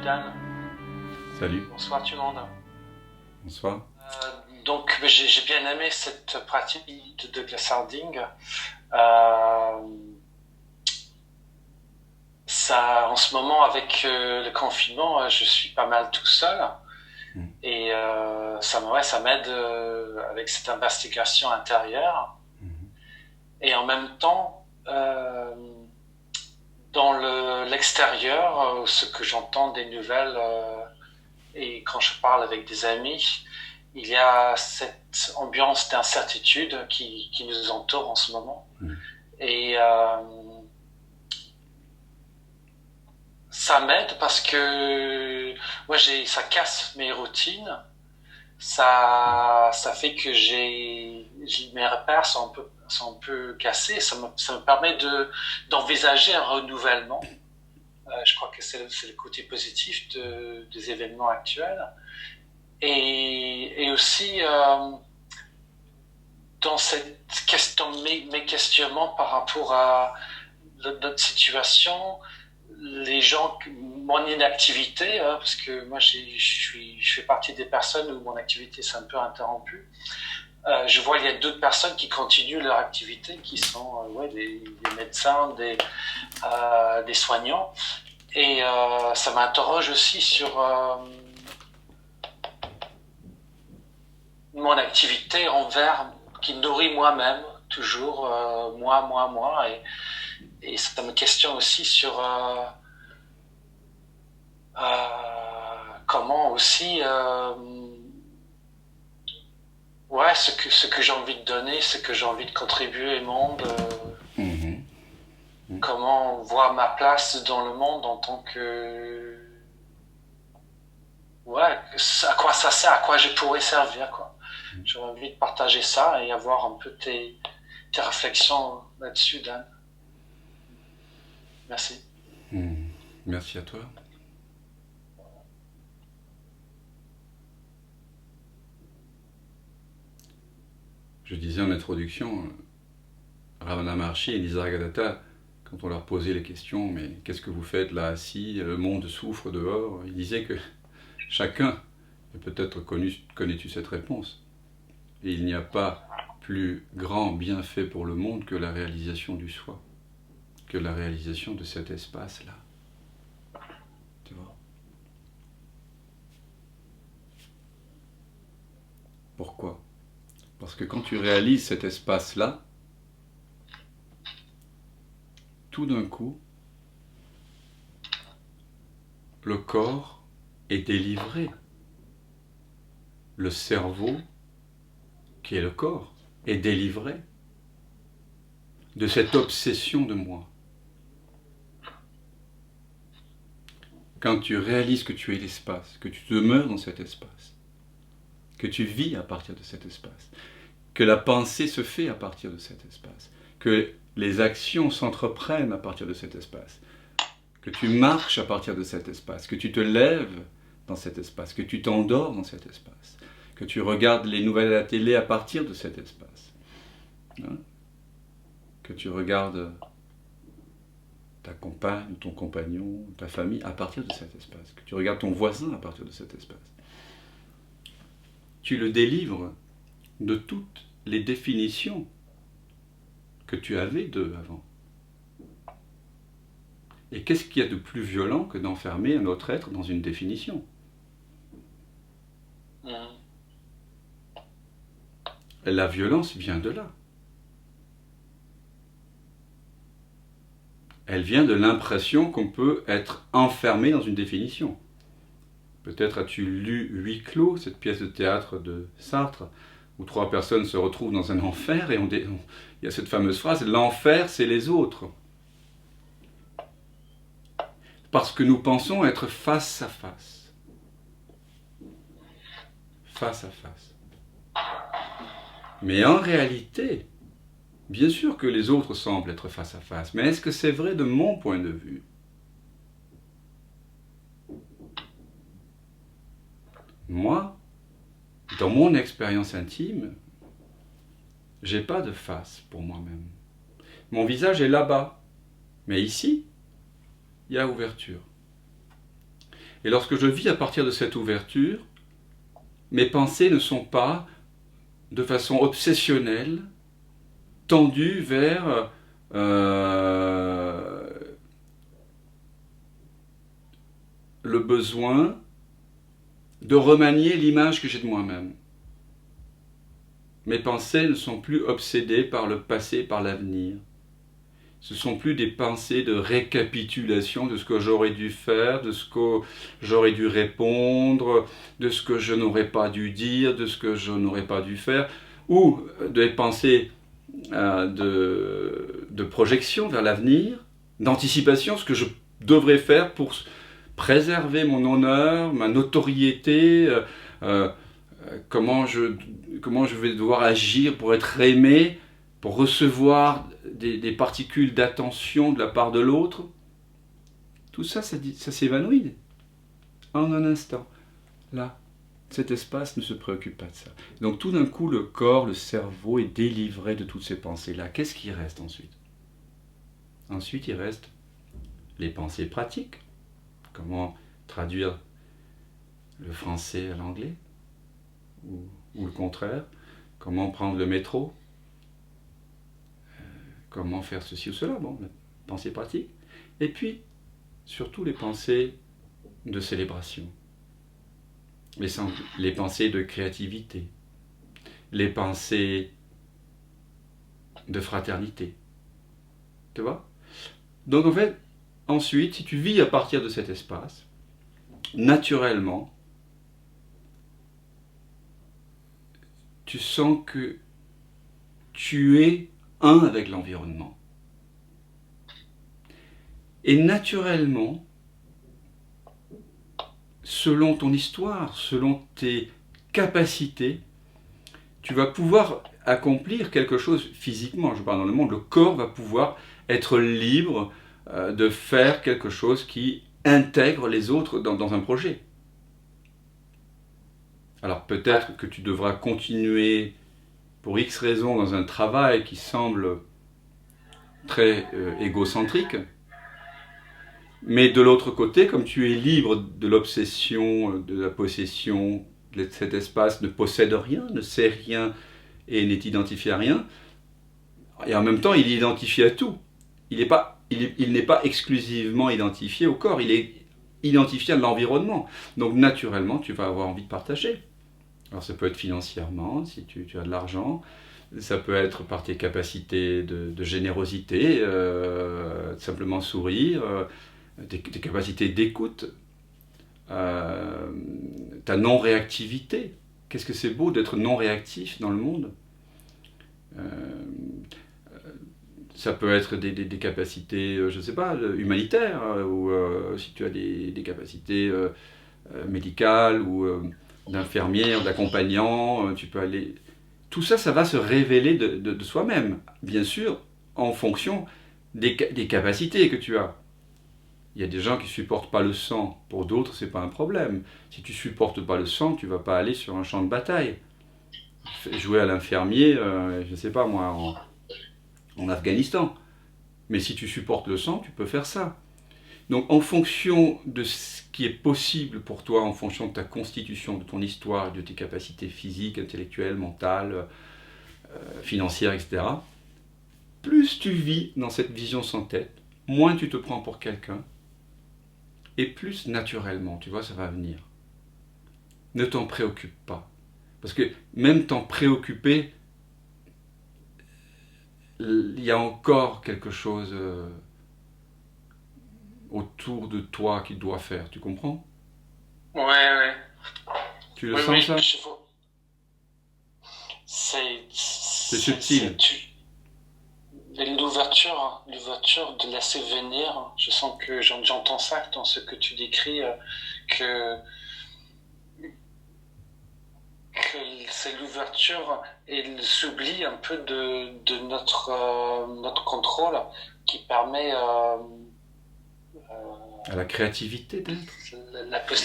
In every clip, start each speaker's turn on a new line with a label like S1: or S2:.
S1: Dan.
S2: Salut,
S1: Bonsoir tout le monde.
S2: bonsoir.
S1: Donc j'ai bien aimé cette pratique de glassarding. Euh, Ça, en ce moment avec le confinement, je suis pas mal tout seul
S2: Mm.
S1: et ça m'aide avec cette investigation intérieure.
S2: Mhm.
S1: Et en même temps, dans l'extérieur, ce que j'entends des nouvelles et quand je parle avec des amis, il y a cette ambiance d'incertitude qui nous entoure en ce moment.
S2: Mm.
S1: Et ça m'aide parce que moi, ça casse mes routines. Ça fait que mes repères sont un peu cassés. Ça me permet d'envisager un renouvellement. Je crois que c'est le côté positif des événements actuels. Et aussi, dans mes questionnements par rapport à notre situation, mon inactivité, parce que moi je fais partie des personnes où mon activité s'est un peu interrompue. Je vois il y a d'autres personnes qui continuent leur activité, qui sont des médecins, des soignants, et ça m'interroge aussi sur mon activité envers qui nourrit moi-même toujours moi et ça me questionne aussi sur comment aussi ce que j'ai envie de donner, ce que j'ai envie de contribuer au monde,
S2: Mhm.
S1: comment voir ma place dans le monde en tant que à quoi ça sert, à quoi je pourrais servir quoi. J'aurais envie de partager ça et avoir un peu tes réflexions là-dessus, Dan. Merci.
S2: Mhm. Merci à toi. Je disais en introduction, Ramana Maharshi et Nisargadatta, quand on leur posait les questions, mais qu'est-ce que vous faites là assis, le monde souffre dehors, ils disaient que chacun, et peut-être connais-tu cette réponse, et il n'y a pas plus grand bienfait pour le monde que la réalisation du soi, que la réalisation de cet espace-là. Tu vois ? Pourquoi ? Parce que quand tu réalises cet espace-là, tout d'un coup, le corps est délivré. Le cerveau, qui est le corps, est délivré de cette obsession de moi. Quand tu réalises que tu es l'espace, que tu demeures dans cet espace, que tu vis à partir de cet espace, que la pensée se fait à partir de cet espace, que les actions s'entreprennent à partir de cet espace, que tu marches à partir de cet espace, que tu te lèves dans cet espace, que tu t'endors dans cet espace, que tu regardes les nouvelles à la télé à partir de cet espace, hein, que tu regardes ta compagne, ton compagnon, ta famille à partir de cet espace, que tu regardes ton voisin à partir de cet espace. Tu le délivres de toutes les définitions que tu avais d'eux avant. Et qu'est-ce qu'il y a de plus violent que d'enfermer un autre être dans une définition ?
S1: Mhm.
S2: La violence vient de là. Elle vient de l'impression qu'on peut être enfermé dans une définition. Peut-être as-tu lu Huis clos, cette pièce de théâtre de Sartre, où trois personnes se retrouvent dans un enfer et il y a cette fameuse phrase « l'enfer, c'est les autres ». Parce que nous pensons être face à face. Face à face. Mais en réalité, bien sûr que les autres semblent être face à face, mais est-ce que c'est vrai de mon point de vue ? Moi, dans mon expérience intime, j'ai pas de face pour moi-même. Mon visage est là-bas, mais ici, il y a ouverture. Et lorsque je vis à partir de cette ouverture, mes pensées ne sont pas, de façon obsessionnelle, tendues vers le besoin de remanier l'image que j'ai de moi-même. Mes pensées ne sont plus obsédées par le passé, par l'avenir. Ce ne sont plus des pensées de récapitulation de ce que j'aurais dû faire, de ce que j'aurais dû répondre, de ce que je n'aurais pas dû dire, de ce que je n'aurais pas dû faire, ou des pensées de projection vers l'avenir, d'anticipation, ce que je devrais faire pour préserver mon honneur, ma notoriété, comment je vais devoir agir pour être aimé, pour recevoir des particules d'attention de la part de l'autre. Tout ça, ça s'évanouit en un instant. Là, cet espace ne se préoccupe pas de ça. Donc tout d'un coup, le corps, le cerveau est délivré de toutes ces pensées-là. Qu'est-ce qui reste ensuite? Ensuite, il reste les pensées pratiques. Comment traduire le français à l'anglais, ou le contraire. Comment prendre le métro. Comment faire ceci ou cela. Bon, pensées pratiques. Et puis, surtout les pensées de célébration. Les pensées de créativité. Les pensées de fraternité. Tu vois? Donc en fait, ensuite, si tu vis à partir de cet espace, naturellement, tu sens que tu es un avec l'environnement. Et naturellement, selon ton histoire, selon tes capacités, tu vas pouvoir accomplir quelque chose physiquement. Je parle dans le monde, le corps va pouvoir être libre de faire quelque chose qui intègre les autres dans un projet. Alors peut-être que tu devras continuer pour X raisons dans un travail qui semble très égocentrique, mais de l'autre côté, comme tu es libre de l'obsession, de la possession, cet espace ne possède rien, ne sait rien et n'est identifié à rien, et en même temps il est identifié à tout. Il n'est pas exclusivement identifié au corps, il est identifié à l'environnement. Donc naturellement, tu vas avoir envie de partager. Alors ça peut être financièrement, si tu as de l'argent, ça peut être par tes capacités de générosité, simplement sourire, tes capacités d'écoute, ta non-réactivité. Qu'est-ce que c'est beau d'être non-réactif dans le monde. Ça peut être des capacités, je ne sais pas, humanitaires, ou si tu as des capacités médicales, ou d'infirmière, d'accompagnant, tu peux aller... Tout ça, ça va se révéler de soi-même, bien sûr, en fonction des capacités que tu as. Il y a des gens qui ne supportent pas le sang, pour d'autres, ce n'est pas un problème. Si tu ne supportes pas le sang, tu ne vas pas aller sur un champ de bataille. Jouer à l'infirmier, je ne sais pas moi, en Afghanistan. Mais si tu supportes le sang, tu peux faire ça. Donc en fonction de ce qui est possible pour toi, en fonction de ta constitution, de ton histoire, de tes capacités physiques, intellectuelles, mentales, financières, etc., plus tu vis dans cette vision sans tête, moins tu te prends pour quelqu'un, et plus naturellement, tu vois, ça va venir. Ne t'en préoccupe pas. Parce que même t'en préoccuper, il y a encore quelque chose autour de toi qu'il doit faire, tu comprends?
S1: Ouais.
S2: Tu le sens ça?
S1: C'est
S2: subtil.
S1: L'ouverture de laisser venir. Je sens que j'entends ça dans ce que tu décris, que c'est l'ouverture et s'oublie un peu de notre contrôle qui permet
S2: à la créativité d'être.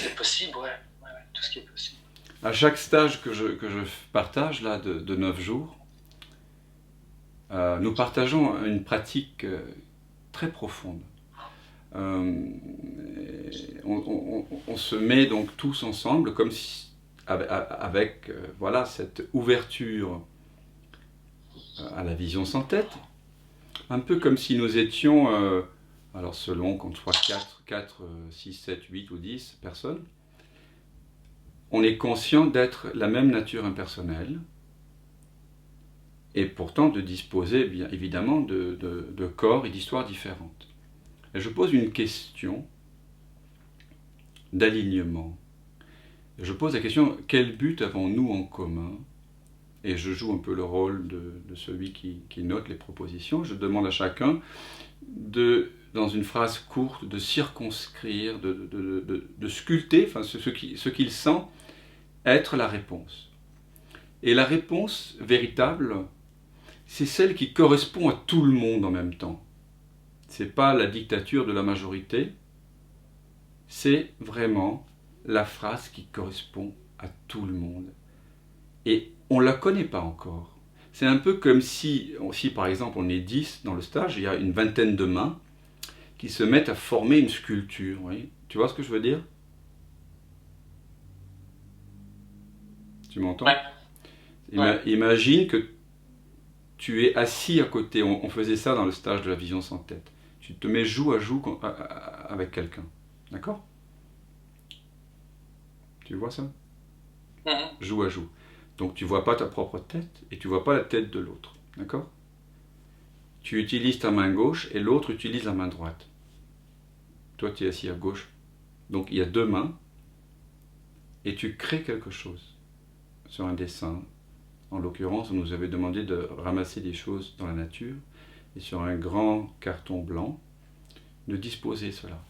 S1: les possibles, ouais, tout ce qui est possible.
S2: À chaque stage que je partage là de 9 jours, nous partageons une pratique très profonde. on se met donc tous ensemble comme si, avec voilà, cette ouverture à la vision sans tête, un peu comme si nous étions, alors selon qu'on soit 4, 6, 7, 8 ou 10 personnes, on est conscient d'être la même nature impersonnelle, et pourtant de disposer bien évidemment de corps et d'histoires différentes. Et je pose une question d'alignement. Je pose la question, quel but avons-nous en commun? Et je joue un peu le rôle de celui qui note les propositions. Je demande à chacun dans une phrase courte, de circonscrire, de sculpter, enfin, ce qu'il sent être la réponse. Et la réponse véritable, c'est celle qui correspond à tout le monde en même temps. Ce n'est pas la dictature de la majorité, c'est vraiment la phrase qui correspond à tout le monde. Et on ne la connaît pas encore. C'est un peu comme si par exemple on est 10 dans le stage, il y a une vingtaine de mains qui se mettent à former une sculpture. Oui. Tu vois ce que je veux dire? Tu m'entends?
S1: Ouais.
S2: Imagine que tu es assis à côté, on faisait ça dans le stage de la vision sans tête. Tu te mets joue à joue avec quelqu'un. D'accord? Tu vois ça? Joue à joue. Donc tu ne vois pas ta propre tête et tu ne vois pas la tête de l'autre. D'accord? Tu utilises ta main gauche et l'autre utilise la main droite. Toi tu es assis à gauche. Donc il y a deux mains et tu crées quelque chose sur un dessin. En l'occurrence, on nous avait demandé de ramasser des choses dans la nature et sur un grand carton blanc, de disposer cela.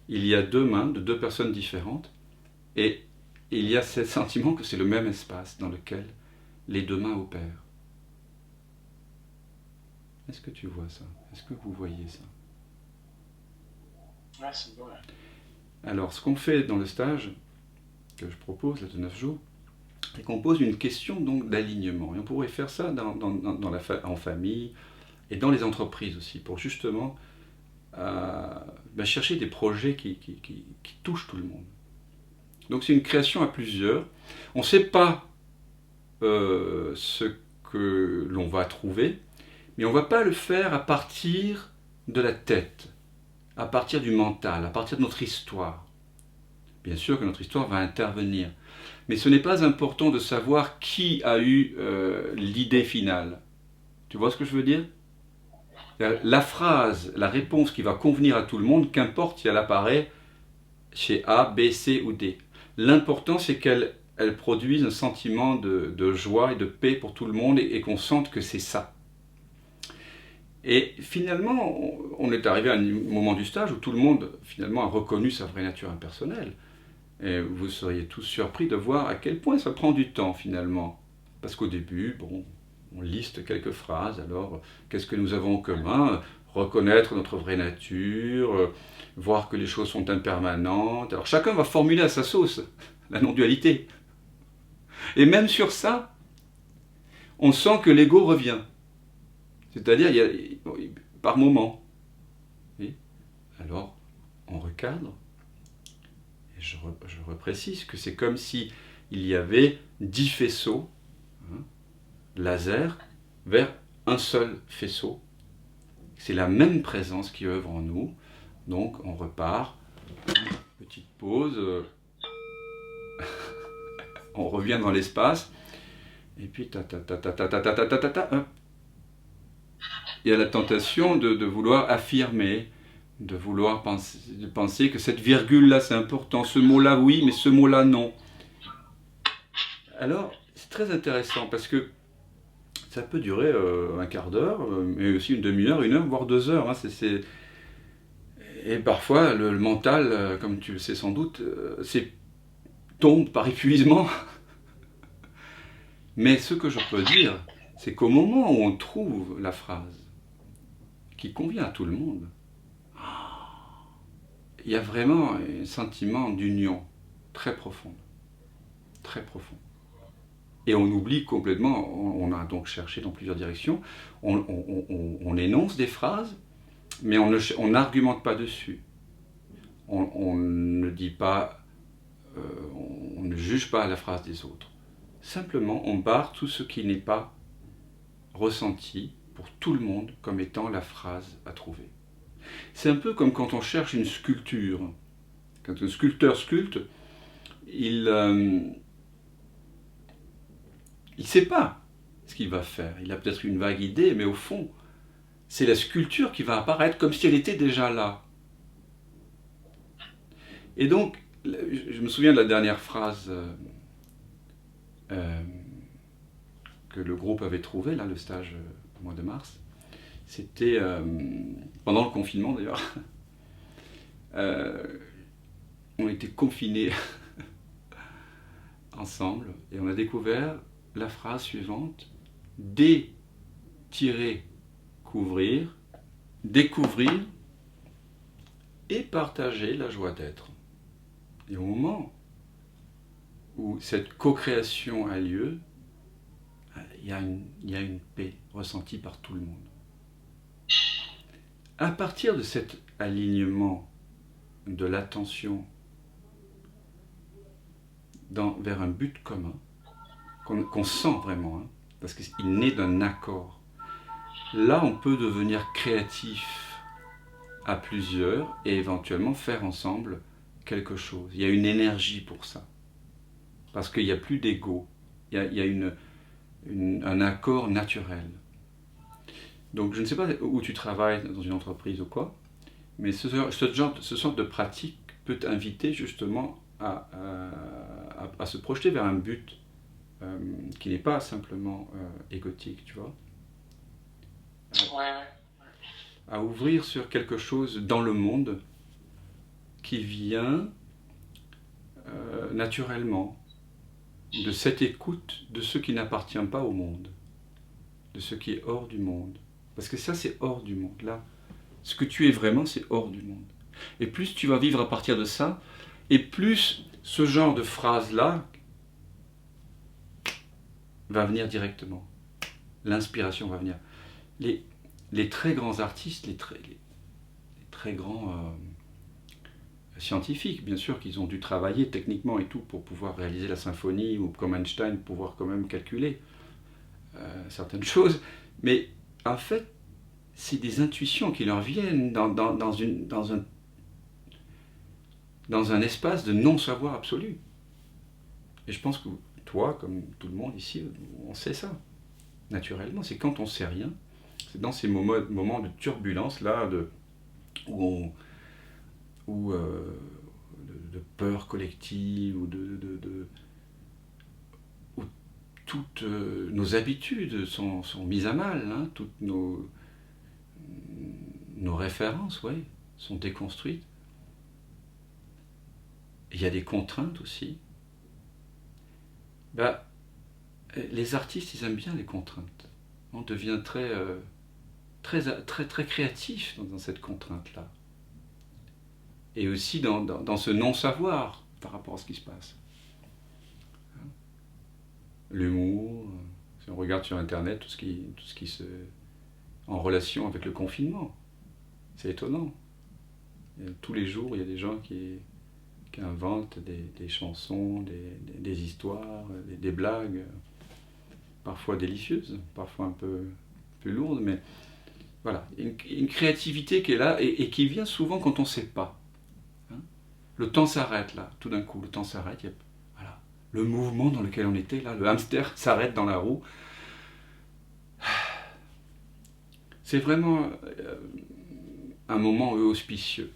S2: Il y a deux mains de deux personnes différentes et il y a ce sentiment que c'est le même espace dans lequel les deux mains opèrent. Est-ce que tu vois ça? Est-ce que vous voyez ça?
S1: Ouais, c'est beau. Ouais.
S2: Alors, ce qu'on fait dans le stage que je propose, là, de 9 jours, c'est qu'on pose une question donc d'alignement. Et on pourrait faire ça en famille et dans les entreprises aussi, pour justement chercher des projets qui touchent tout le monde. Donc c'est une création à plusieurs. On ne sait pas ce que l'on va trouver, mais on ne va pas le faire à partir de la tête, à partir du mental, à partir de notre histoire. Bien sûr que notre histoire va intervenir, mais ce n'est pas important de savoir qui a eu l'idée finale. Tu vois ce que je veux dire? La phrase, la réponse qui va convenir à tout le monde, qu'importe si elle apparaît chez A, B, C ou D. L'important, c'est qu'elle produise un sentiment de joie et de paix pour tout le monde et qu'on sente que c'est ça. Et finalement, on est arrivé à un moment du stage où tout le monde finalement a reconnu sa vraie nature impersonnelle. Et vous seriez tous surpris de voir à quel point ça prend du temps finalement. Parce qu'au début, bon, on liste quelques phrases, alors qu'est-ce que nous avons en commun? Reconnaître notre vraie nature, voir que les choses sont impermanentes. Alors chacun va formuler à sa sauce la non-dualité. Et même sur ça, on sent que l'ego revient. C'est-à-dire, par moment. Et alors, on recadre. Et je reprécise que c'est comme si il y avait 10 faisceaux laser vers un seul faisceau. C'est la même présence qui œuvre en nous. Donc on repart, petite pause, on revient dans l'espace, et puis il y a la tentation de vouloir affirmer, de vouloir penser que cette virgule-là c'est important, ce mot-là oui, mais ce mot-là non. Alors c'est très intéressant parce que ça peut durer un quart d'heure, mais aussi une demi-heure, 1 heure, voire 2 heures. Hein, Et parfois, le mental, comme tu le sais sans doute, tombe par épuisement. Mais ce que je peux dire, c'est qu'au moment où on trouve la phrase qui convient à tout le monde, il y a vraiment un sentiment d'union très profond. Très profond. Et on oublie complètement, on a donc cherché dans plusieurs directions, on énonce des phrases, Mais on n'argumente pas dessus. On ne dit pas, on ne juge pas la phrase des autres. Simplement, on barre tout ce qui n'est pas ressenti pour tout le monde comme étant la phrase à trouver. C'est un peu comme quand on cherche une sculpture. Quand un sculpteur sculpte, il ne sait pas ce qu'il va faire. Il a peut-être une vague idée, mais au fond, c'est la sculpture qui va apparaître comme si elle était déjà là. Et donc, je me souviens de la dernière phrase que le groupe avait trouvée, là, le stage au mois de mars. C'était pendant le confinement d'ailleurs. On était confinés ensemble et on a découvert la phrase suivante: couvrir, découvrir et partager la joie d'être. Et au moment où cette co-création a lieu, il y a une paix ressentie par tout le monde. À partir de cet alignement de l'attention vers un but commun, qu'on sent vraiment, hein, parce qu'il naît d'un accord, là on peut devenir créatif à plusieurs et éventuellement faire ensemble quelque chose. Il y a une énergie pour ça, parce qu'il n'y a plus d'ego, il y a un accord naturel. Donc je ne sais pas où tu travailles, dans une entreprise ou quoi, mais ce genre de pratique peut t'inviter justement à se projeter vers un but qui n'est pas simplement égotique, tu vois. À ouvrir sur quelque chose dans le monde qui vient naturellement de cette écoute de ce qui n'appartient pas au monde, de ce qui est hors du monde. Parce que ça, c'est hors du monde. Là, ce que tu es vraiment, c'est hors du monde. Et plus tu vas vivre à partir de ça, et plus ce genre de phrase-là va venir directement. L'inspiration va venir. Les très grands artistes, les très grands scientifiques, bien sûr, qu'ils ont dû travailler techniquement et tout pour pouvoir réaliser la symphonie, ou comme Einstein, pouvoir quand même calculer certaines choses. Mais en fait, c'est des intuitions qui leur viennent dans un espace de non-savoir absolu. Et je pense que toi, comme tout le monde ici, on sait ça, naturellement. C'est quand on ne sait rien, c'est dans ces moments de turbulence, là, de peur collective, où toutes nos habitudes sont mises à mal, hein, toutes nos références, ouais, sont déconstruites. Il y a des contraintes aussi. Les artistes, ils aiment bien les contraintes. On devient très créatif dans cette contrainte-là. Et aussi dans ce non-savoir par rapport à ce qui se passe. L'humour, si on regarde sur Internet tout ce qui se... en relation avec le confinement. C'est étonnant. Tous les jours, il y a des gens qui inventent des chansons, des histoires, des blagues, parfois délicieuses, parfois un peu lourdes, mais voilà, une créativité qui est là et qui vient souvent quand on ne sait pas. Hein, le temps s'arrête là, tout d'un coup, le temps s'arrête, voilà, le mouvement dans lequel on était là, le hamster s'arrête dans la roue. C'est vraiment un moment auspicieux.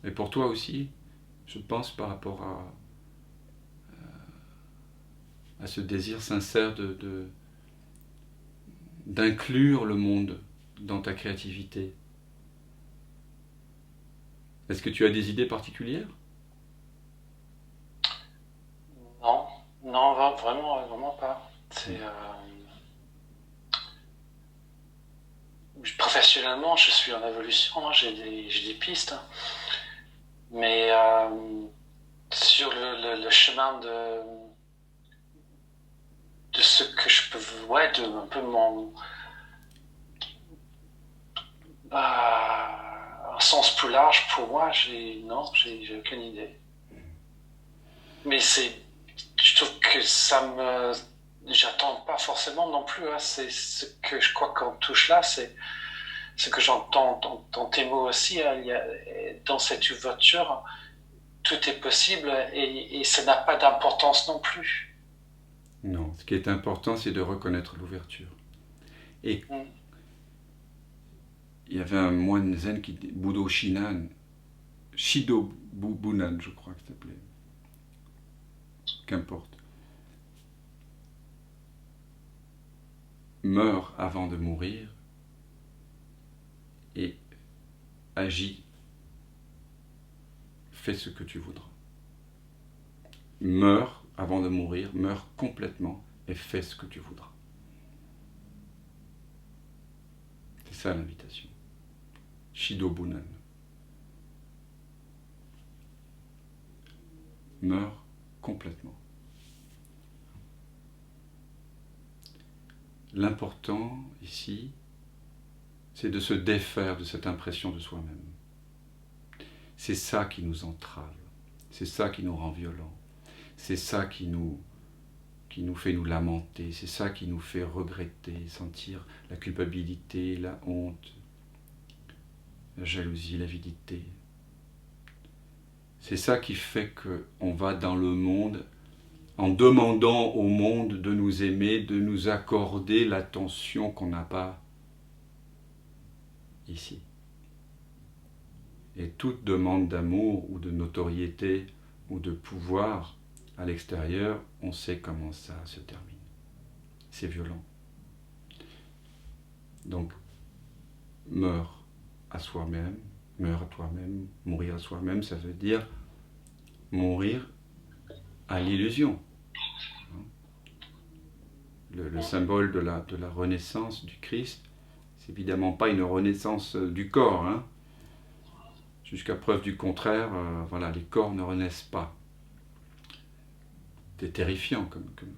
S2: Et pour toi aussi, je pense, par rapport à ce désir sincère d'inclure le monde dans ta créativité. Est-ce que tu as des idées particulières ?
S1: Non, vraiment pas. Professionnellement, je suis en évolution, hein, j'ai des pistes, hein. Mais sur le chemin de ce que je peux, ouais, de un peu mon sens plus large, pour moi, non, j'ai aucune idée. Mais je trouve que j'attends pas forcément non plus. Hein. C'est ce que je crois qu'on touche là, c'est ce que j'entends dans tes mots aussi. Hein. Dans cette ouverture, tout est possible et ça n'a pas d'importance non plus.
S2: Non, ce qui est important, c'est de reconnaître l'ouverture. Et il y avait un moine zen qui dit, Budo Shinan, Shido Bunan, je crois que ça s'appelait. Qu'importe. Meurs avant de mourir et agis, fais ce que tu voudras. Meurs avant de mourir, meurs complètement et fais ce que tu voudras. C'est ça l'invitation. Shido Bunan. Meurs complètement. L'important ici, c'est de se défaire de cette impression de soi-même. C'est ça qui nous entrave, c'est ça qui nous rend violents, c'est ça qui nous fait nous lamenter, c'est ça qui nous fait regretter, sentir la culpabilité, la honte, la jalousie, l'avidité. C'est ça qui fait qu'on va dans le monde en demandant au monde de nous aimer, de nous accorder l'attention qu'on n'a pas ici. Et toute demande d'amour ou de notoriété ou de pouvoir à l'extérieur, on sait comment ça se termine. C'est violent. Donc, meurs à soi-même, meurs à toi-même, mourir à soi-même, ça veut dire mourir à l'illusion. Le symbole de la renaissance du Christ, c'est évidemment pas une renaissance du corps. Hein. Jusqu'à preuve du contraire, voilà, les corps ne renaissent pas. C'est terrifiant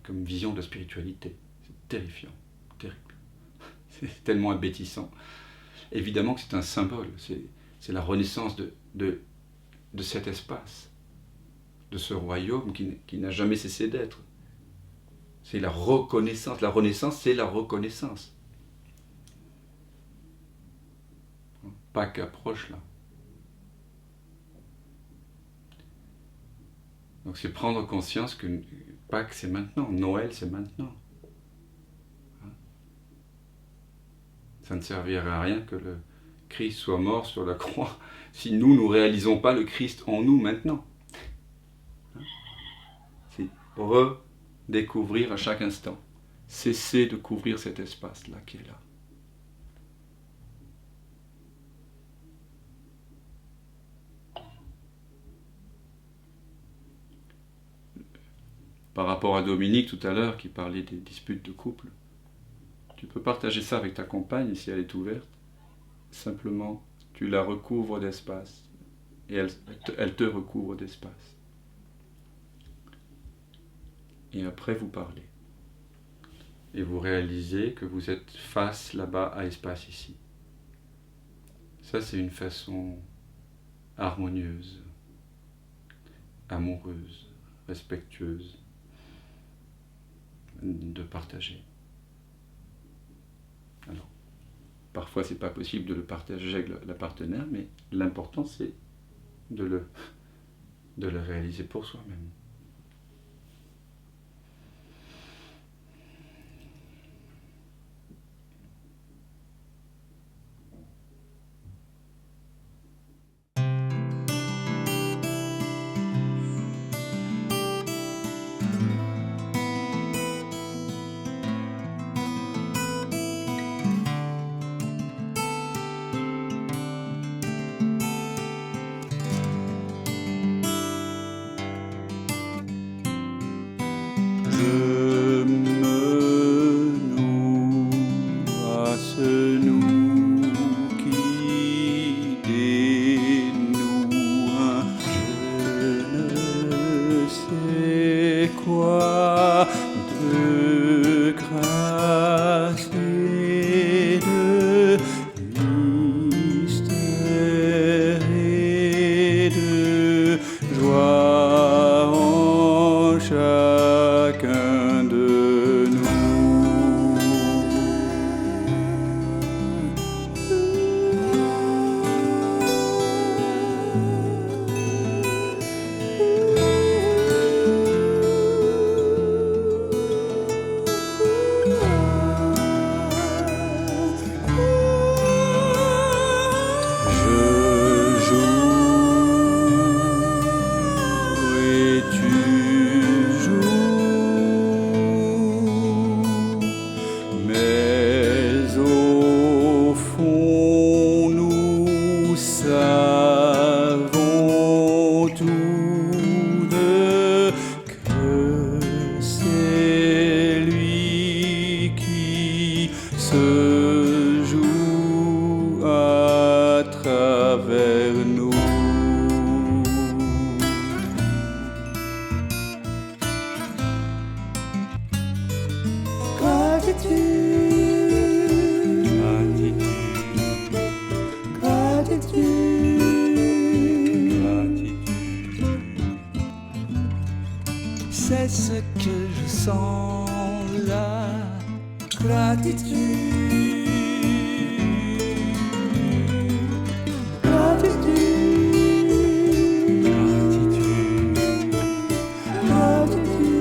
S2: comme vision de la spiritualité. C'est terrifiant, terrible. C'est tellement abêtissant. Évidemment que c'est un symbole, c'est la renaissance de cet espace, de ce royaume qui n'a jamais cessé d'être. C'est la reconnaissance. La renaissance, c'est la reconnaissance. Pâques approche là. Donc c'est prendre conscience que Pâques c'est maintenant, Noël c'est maintenant. Ça ne servirait à rien que le Christ soit mort sur la croix si nous ne réalisons pas le Christ en nous maintenant. C'est redécouvrir à chaque instant. Cesser de couvrir cet espace-là qui est là. Par rapport à Dominique tout à l'heure qui parlait des disputes de couple, tu peux partager ça avec ta compagne si elle est ouverte. Simplement, tu la recouvres d'espace et elle te recouvre d'espace. Et après, vous parlez. Et vous réalisez que vous êtes face là-bas à espace ici. Ça, c'est une façon harmonieuse, amoureuse, respectueuse de partager. Alors, parfois c'est pas possible de le partager avec la partenaire, mais l'important c'est de le réaliser pour soi-même. savons tous deux que c'est lui qui se joue à travers nous. C'est ce que je sens là, gratitude, gratitude, gratitude, gratitude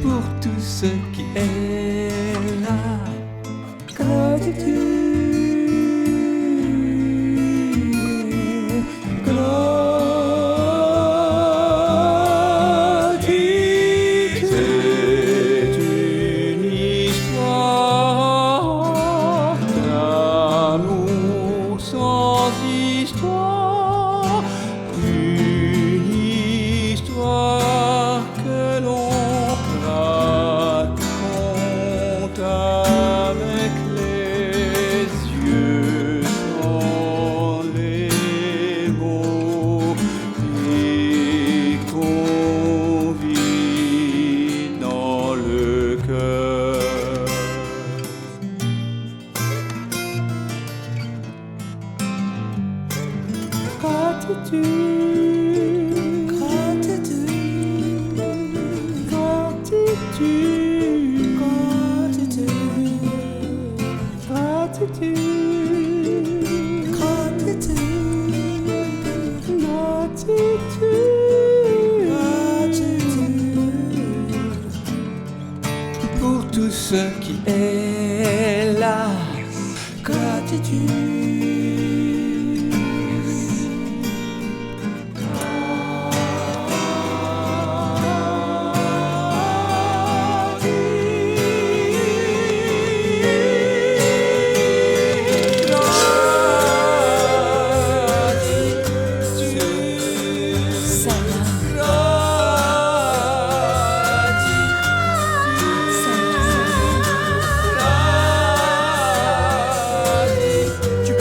S2: pour tout ce qui est là, gratitude. Histoire, une histoire que l'on raconte avec les yeux sans les mots et qu'on vit dans le cœur. Gratitude, gratitude, gratitude, gratitude, gratitude, gratitude, pour tout ce qui est là, gratitude.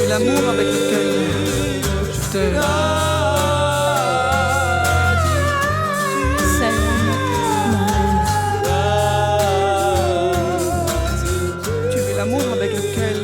S2: L'amour avec lequel je t'aime. Tu es l'amour avec lequel